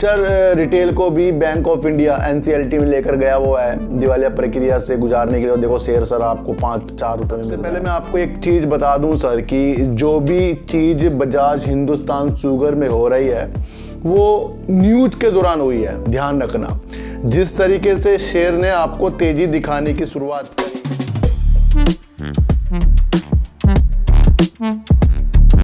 Future retail को भी bank of India NCLT में लेकर गया वो है दिवालिया प्रक्रिया से गुजारने के लिए। देखो शेयर सर आपको 5-4 रुपए में। सबसे पहले मैं आपको एक चीज़ बता दूं सर कि जो भी चीज़ बजाज हिंदुस्तान शुगर में हो रही है वो न्यूज के दौरान हुई है, ध्यान रखना। जिस तरीके से शेयर ने आपको तेजी दिखाने की शुरुआत करी।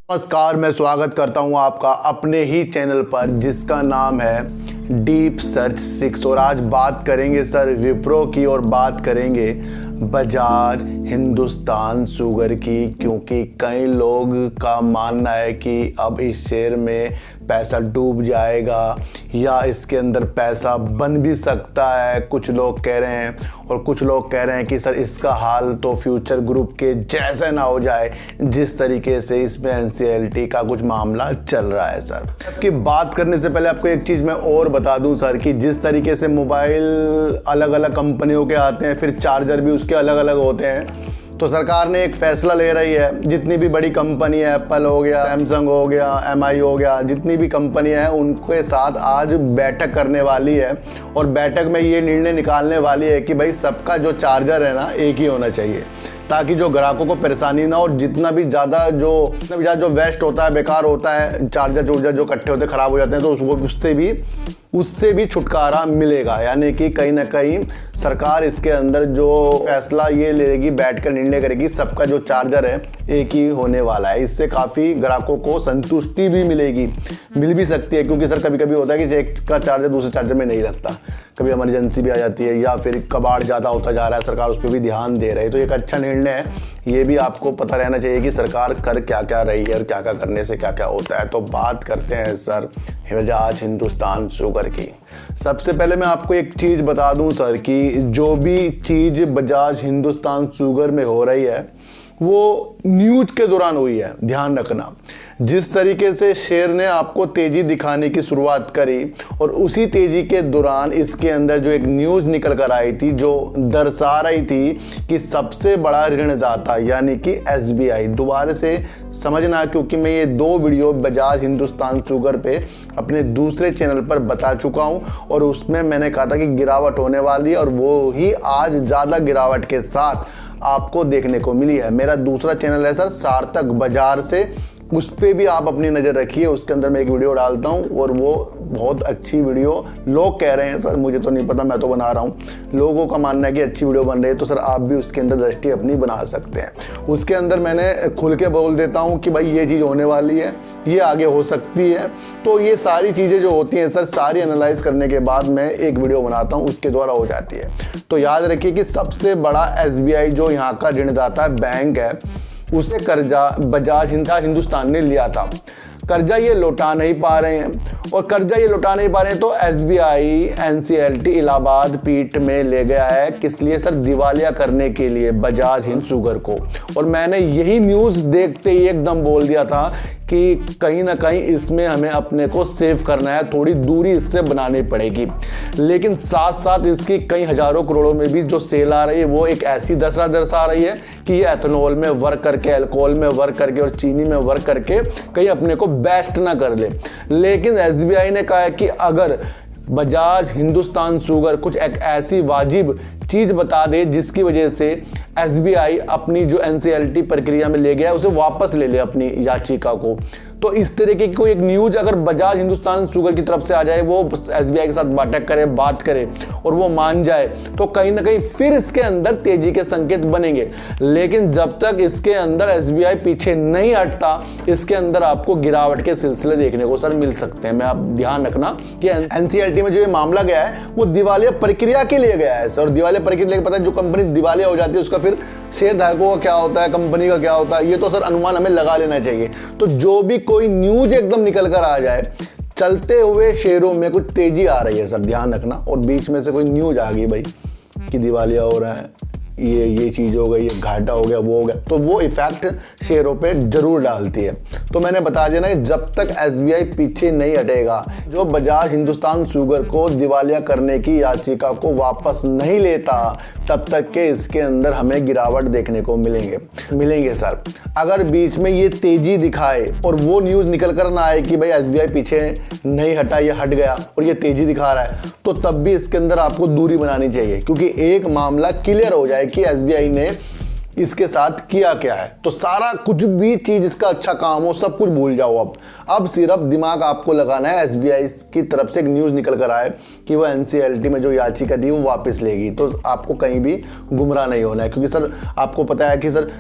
नमस्कार, मैं स्वागत करता हूं आपका अपने ही चैनल पर जिसका नाम है डीप सर्च 6। और आज बात करेंगे सर विप्रो की और बात करेंगे बजाज हिंदुस्तान शुगर की, क्योंकि कई लोग का मानना है कि अब इस शेयर में पैसा डूब जाएगा या इसके अंदर पैसा बन भी सकता है, कुछ लोग कह रहे हैं। और कुछ लोग कह रहे हैं कि सर इसका हाल तो फ्यूचर ग्रुप के जैसा ना हो जाए जिस तरीके से इसमें एनसीएलटी का कुछ मामला चल रहा है। सर आपकी बात करने से पहले आपको एक चीज़ मैं और बता दूं सर कि जिस तरीके से मोबाइल अलग अलग कंपनियों के आते हैं, फिर चार्जर भी उसके अलग अलग होते हैं, तो सरकार ने एक फैसला ले रही है। जितनी भी बड़ी कंपनी है, एप्पल हो गया, सैमसंग हो गया, एमआई हो गया, जितनी भी कंपनियां हैं उनके साथ आज बैठक करने वाली है। और बैठक में ये निर्णय निकालने वाली है कि भाई सबका जो चार्जर है ना एक ही होना चाहिए, ताकि जो ग्राहकों को परेशानी ना हो। जितना भी ज़्यादा जो वेस्ट होता है, बेकार होता है, चार्जर जो इकट्ठे होते खराब हो जाते हैं, तो उससे भी छुटकारा मिलेगा। यानी कि कहीं ना कहीं सरकार इसके अंदर जो फैसला ये लेगी, बैठकर निर्णय करेगी, सबका जो चार्जर है एक ही होने वाला है। इससे काफ़ी ग्राहकों को संतुष्टि भी मिल भी सकती है, क्योंकि सर कभी कभी होता है कि एक का चार्जर दूसरे चार्जर में नहीं लगता, कभी इमरजेंसी भी आ जाती है या फिर कबाड़ ज़्यादा होता जा रहा है, सरकार उस पर भी ध्यान दे रही है। तो एक अच्छा निर्णय है। ये भी आपको पता रहना चाहिए कि सरकार कर क्या क्या रही है और क्या क्या करने से क्या क्या होता है। तो बात करते हैं सर बजाज हिंदुस्तान शुगर की। सबसे पहले मैं आपको एक चीज़ बता दूं सर कि जो भी चीज़ बजाज हिंदुस्तान शुगर में हो रही है वो न्यूज के दौरान हुई है, ध्यान रखना। जिस तरीके से शेयर ने आपको तेजी दिखाने की शुरुआत करी और उसी तेजी के दौरान इसके अंदर जो एक न्यूज़ निकल कर आई थी जो दर्शा रही थी कि सबसे बड़ा ऋणदाता यानी कि एसबीआई, दोबारा से समझना क्योंकि मैं ये 2 वीडियो बजाज हिंदुस्तान शुगर पे अपने दूसरे चैनल पर बता चुका हूँ और उसमें मैंने कहा था कि गिरावट होने वाली है और वो ही आज ज़्यादा गिरावट के साथ आपको देखने को मिली है। मेरा दूसरा चैनल है सर सार्थक बाजार से, उस पर भी आप अपनी नज़र रखिए। उसके अंदर मैं एक वीडियो डालता हूं और वो बहुत अच्छी वीडियो, लोग कह रहे हैं सर, मुझे तो नहीं पता, मैं तो बना रहा हूं, लोगों का मानना है कि अच्छी वीडियो बन रही है, तो सर आप भी उसके अंदर दृष्टि अपनी बना सकते हैं। उसके अंदर मैंने खुल के बोल देता हूं कि भाई ये चीज़ होने वाली है, ये आगे हो सकती है। तो ये सारी चीज़ें जो होती हैं सर, सारी एनालाइज करने के बाद मैं एक वीडियो बनाता हूँ, उसके द्वारा हो जाती है। तो याद रखिए कि सबसे बड़ा एसबीआई जो यहाँ का ऋणदाता बैंक है, उससे कर्जा बजाज हिंदुस्तान ने लिया था। कर्जा ये लौटा नहीं पा रहे हैं और कर्जा ये लौटा नहीं पा रहे हैं तो एसबीआई एनसीएलटी इलाहाबाद पीठ में ले गया है। किस लिए सर? दिवालिया करने के लिए बजाज हिंद शुगर को। और मैंने यही न्यूज़ देखते ही एकदम बोल दिया था कि कहीं ना कहीं इसमें हमें अपने को सेव करना है, थोड़ी दूरी इससे बनानी पड़ेगी। लेकिन साथ साथ इसकी कई हजारों करोड़ों में भी जो सेल आ रही है वो एक ऐसी दशा दर्शा रही है कि ये एथेनॉल में वर्क करके, अल्कोहल में वर्क करके और चीनी में वर्क करके कहीं अपने को बेस्ट ना कर ले। लेकिन एसबीआई ने कहा है कि अगर बजाज हिंदुस्तान शुगर कुछ एक ऐसी वाजिब चीज़ बता दे जिसकी वजह से एसबीआई अपनी जो एनसीएलटी प्रक्रिया में ले गया उसे वापस ले ले अपनी याचिका को, तो इस तरीके की कोई एक न्यूज अगर बजाज हिंदुस्तान शुगर की तरफ से आ जाए, वो एसबीआई के साथ बैठक करे, बात करे और वो मान जाए, तो कहीं ना कहीं फिर इसके अंदर तेजी के संकेत बनेंगे। लेकिन जब तक इसके अंदर एसबीआई पीछे नहीं हटता, इसके अंदर आपको गिरावट के सिलसिले देखने को सर मिल सकते हैं। मैं आप ध्यान रखना कि एनसीएलटी में जो ये मामला गया है वो दिवालिया प्रक्रिया के लिए गया है सर। दिवालिया प्रक्रिया पता है, जो कंपनी दिवालिया हो जाती है उसका फिर शेयर धारकों का क्या होता है, कंपनी का क्या होता है, ये तो सर अनुमान हमें लगा लेना चाहिए। तो जो भी कोई न्यूज एकदम निकल कर आ जाए, चलते हुए शेयरों में कुछ तेजी आ रही है सर, ध्यान रखना, और बीच में से कोई न्यूज आ गई भाई कि दिवालिया हो रहा है ये चीज़ हो गई, ये घाटा हो गया, वो हो गया, तो वो इफेक्ट शेयरों पे जरूर डालती है। तो मैंने बता दिया ना कि जब तक SBI पीछे नहीं हटेगा, जो बजाज हिंदुस्तान शुगर को दिवालिया करने की याचिका को वापस नहीं लेता, तब तक के इसके अंदर हमें गिरावट देखने को मिलेंगे सर। अगर बीच में ये तेजी दिखाए और वो न्यूज़ निकल कर ना आए कि भाई SBI पीछे नहीं हटा, ये हट गया और ये तेजी दिखा रहा है, तो तब भी इसके अंदर आपको दूरी बनानी चाहिए, क्योंकि एक मामला क्लियर हो जाए कि SBI ने इसके साथ किया क्या है, तो सारा कुछ भी चीज इसका अच्छा काम हो सब कुछ भूल जाओ। अब सिर्फ दिमाग आपको लगाना है SBI की तरफ से एक न्यूज़ निकल कर आए कि वो NCLT में जो याचिका थी वो वापस लेगी, तो आपको कहीं भी गुमराह नहीं होना है। क्योंकि सर आपको पता है कि सर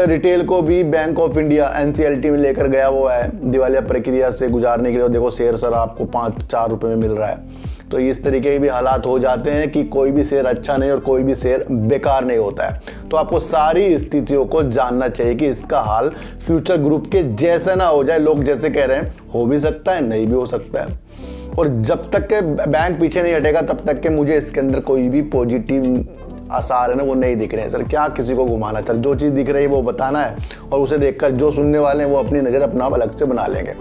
रिटेल को भी बैंक ऑफ इंडिया NCLT में लेकर गया वो है दिवालिया प्रक्रिया से गुजारने के लिए। देखो शेयर सर आपको 5-4 रुपये में मिल रहा है। तो इस तरीके के भी हालात हो जाते हैं कि कोई भी शेयर अच्छा नहीं और कोई भी शेयर बेकार नहीं होता है। तो आपको सारी स्थितियों को जानना चाहिए कि इसका हाल फ्यूचर ग्रुप के जैसा ना हो जाए। लोग जैसे कह रहे हैं, हो भी सकता है, नहीं भी हो सकता है। और जब तक के बैंक पीछे नहीं हटेगा तब तक के मुझे इसके अंदर कोई भी पॉजिटिव आसार है ना वो नहीं दिख रहे हैं सर। क्या किसी को घुमाना सर, जो चीज़ दिख रही है वो बताना है और उसे देखकर जो सुनने वाले हैं वो अपनी नज़र अपना अलग से बना लेंगे।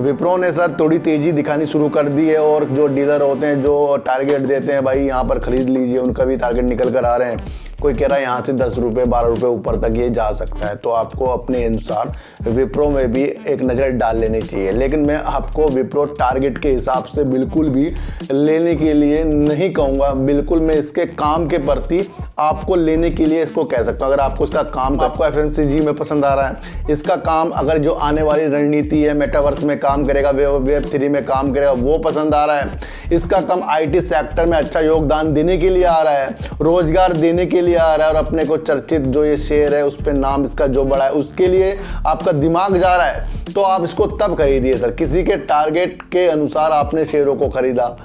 विप्रो ने सर थोड़ी तेज़ी दिखानी शुरू कर दी है और जो डीलर होते हैं जो टारगेट देते हैं भाई यहाँ पर खरीद लीजिए, उनका भी टारगेट निकल कर आ रहे हैं। कोई कह रहा है यहाँ से 10 रुपये 12 रुपये ऊपर तक ये जा सकता है, तो आपको अपने अनुसार विप्रो में भी एक नज़र डाल लेनी चाहिए। लेकिन मैं आपको विप्रो टारगेट के हिसाब से बिल्कुल भी लेने के लिए नहीं कहूँगा। बिल्कुल मैं इसके काम के प्रति आपको लेने के लिए इसको कह सकता हूँ। अगर आपको इसका काम आपको FMCG में पसंद आ रहा है, इसका काम अगर जो आने वाली रणनीति है मेटावर्स में काम करेगा, वेब 3 में काम करेगा, वो पसंद आ रहा है, इसका काम IT सेक्टर में अच्छा योगदान देने के लिए आ रहा है, रोजगार देने के लिए आ रहा है और अपने को चर्चित जो ये शेयर है उस पर नाम इसका जो बड़ा है उसके लिए आपका दिमाग जा रहा है, तो आप इसको तब खरीदिए सर। किसी के टारगेट के अनुसार आपने शेयरों को खरीदा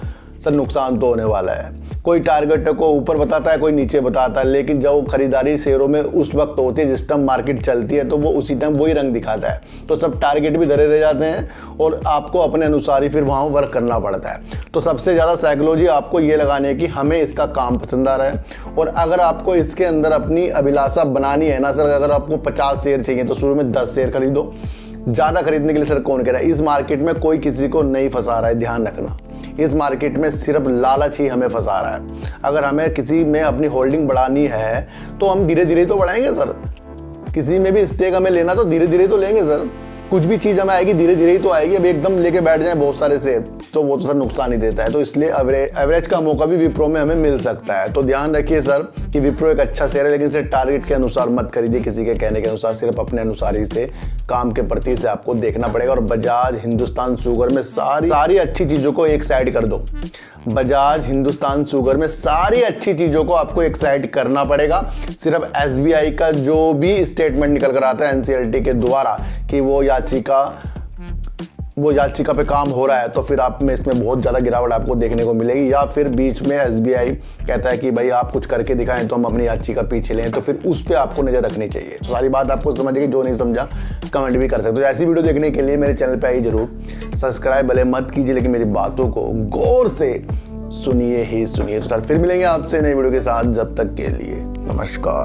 सर, नुकसान तो होने वाला है। कोई टारगेट को ऊपर बताता है, कोई नीचे बताता है, लेकिन जब वो खरीदारी शेयरों में उस वक्त होती है जिस टाइम मार्केट चलती है तो वो उसी टाइम वही रंग दिखाता है। तो सब टारगेट भी धरे रह जाते हैं और आपको अपने अनुसार ही फिर वहाँ वर्क करना पड़ता है। तो सबसे ज़्यादा साइकोलॉजी आपको ये लगानी है कि हमें इसका काम पसंद आ रहा है, और अगर आपको इसके अंदर अपनी अभिलाषा बनानी है ना सर, अगर आपको 50 शेयर चाहिए तो शुरू में 10 शेयर खरीदो। ज़्यादा खरीदने के लिए सर कौन कह रहा है? इस मार्केट में कोई किसी को नहीं फंसा रहा है, ध्यान रखना। इस मार्केट में सिर्फ लालच ही हमें फंसा रहा है। अगर हमें किसी में अपनी होल्डिंग बढ़ानी है तो हम धीरे धीरे तो बढ़ाएंगे सर। किसी में भी स्टेक हमें लेना तो धीरे धीरे तो लेंगे सर। कुछ भी चीज़ हमें आएगी धीरे धीरे ही तो आएगी। अब एकदम लेके बैठ जाए बहुत सारे शेयर तो वो तो सर नुकसान ही देता है। तो इसलिए एवरेज का मौका भी विप्रो में हमें मिल सकता है। तो ध्यान रखिए सर कि विप्रो एक अच्छा शेयर है, लेकिन इसे टारगेट के अनुसार मत खरीदिए, किसी के कहने के अनुसार, सिर्फ अपने अनुसार ही से काम के प्रति से आपको देखना पड़ेगा। और बजाज हिंदुस्तान शुगर में सारी अच्छी चीज़ों को एक साइड कर दो। बजाज हिंदुस्तान शुगर में सारी अच्छी चीज़ों को आपको एक साइड करना पड़ेगा। सिर्फ SBI का जो भी स्टेटमेंट निकल कर आता है NCLT के द्वारा कि वो याचिका पे काम हो रहा है, तो फिर आप में इसमें बहुत ज़्यादा गिरावट आपको देखने को मिलेगी। या फिर बीच में SBI कहता है कि भाई आप कुछ करके दिखाएं तो हम अपनी याचिका पीछे लें, तो फिर उस पर आपको नज़र रखनी चाहिए। तो सारी बात आपको समझ गई, जो नहीं समझा कमेंट भी कर सकते हो। ऐसी वीडियो देखने के लिए मेरे चैनल पर आइए जरूर। सब्सक्राइब भले मत कीजिए, लेकिन मेरी बातों को गौर से सुनिए ही सुनिए। तो फिर मिलेंगे आपसे नई वीडियो के साथ, जब तक के लिए नमस्कार।